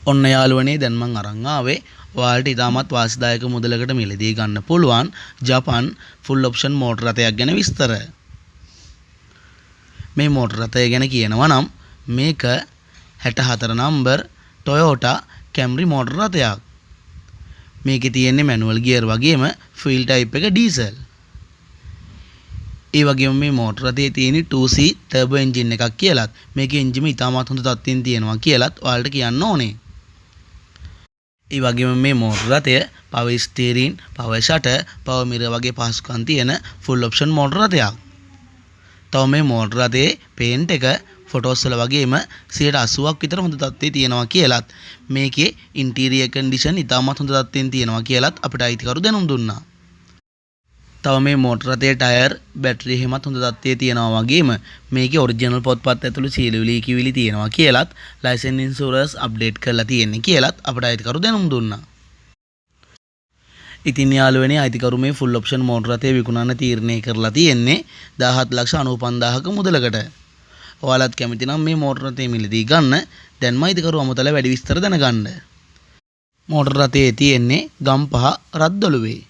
ඔන්න යාළුවනේ දැන් මම අරන් ආවේ ඔයාලට ඉතාමත් වාසිදායක මුදලකට මිලදී ගන්න පුළුවන් ජපන් ෆුල් ඔප්ෂන් මෝටර රථයක් ගැන විස්තර. මේ මෝටර රථය ගැන කියනවා නම් මේක 64 නම්බර් Toyota Camry මෝටර රථයක්. මේකේ තියෙන්නේ මැනුවල් ගියර් වගේම ෆීල් ටයිප් එක ඩීසල්. ඒ වගේම මේ මෝටර රථයේ තියෙන 2C ටර්බෝ එන්ජින් එකක් කියලාත් මේකේ එන්ජිම ඉතාමත් හොඳ තත්ත්වයෙන් තියෙනවා කියලාත් ඔයාලට කියන්න ඕනේ. ඒ වගේම මේ මෝටර රථය power steering, power shutter, power mirror වගේ පහසුකම් තියෙන ෆුල් ඔප්ෂන් මෝටර රථයක්. තව මේ මෝටර රථයේ පේන්ට් එක ෆොටෝස් වල වගේම 80%ක් විතර හොඳ තත්ත්වයේ තියෙනවා කියලාත් මේකේ ඉන්ටීරියර් කන්ඩිෂන් ඉතාමත් හොඳ තත්ත්වයෙන් තියෙනවා කියලාත් අපිට අයිතිකරු දැනුම් දුන්නා. තව මේ මෝටර රථයේ ටයර්, බැටරි එහෙමත් හොඳ තත්ත්වයේ තියෙනවා වගේම මේකේ ඔරිජිනල් පොත්පත් ඇතුළු සීලවිලි කිවිලි තියෙනවා කියලාත් ලයිසන්ස් ඉන්ෂුරන්ස් අප්ඩේට් කරලා තියෙන්නේ කියලාත් අපිට අයිතිකරු දැනුම් දුන්නා. ඉතින් යාළුවනේ අයිතිකරු මේ ෆුල් ඔප්ෂන් මෝටර රථය විකුණන්න තීරණය කරලා තියෙන්නේ 17,95,000ක මුදලකට. ඔයාලත් කැමති නම් මේ මෝටර රථය මිලදී ගන්න දැන්ම අයිතිකරු අමතල වැඩි විස්තර දැනගන්න. මෝටර රථයේ තියෙන්නේ ගම්පහ රද්දොළුවේ.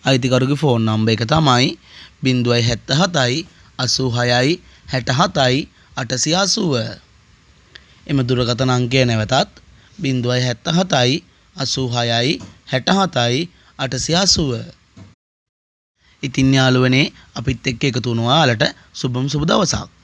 අයිතිකරුගේ ෆෝන් නම්බර් එක තමයි 077 86 67 880. එම දුරකථන අංකය නැවතත් 077 86 67 880. ඉතින් යාළුවනේ අපිත් එක්ක එකතු වුණා ඔයාලට සුබ දවසක්.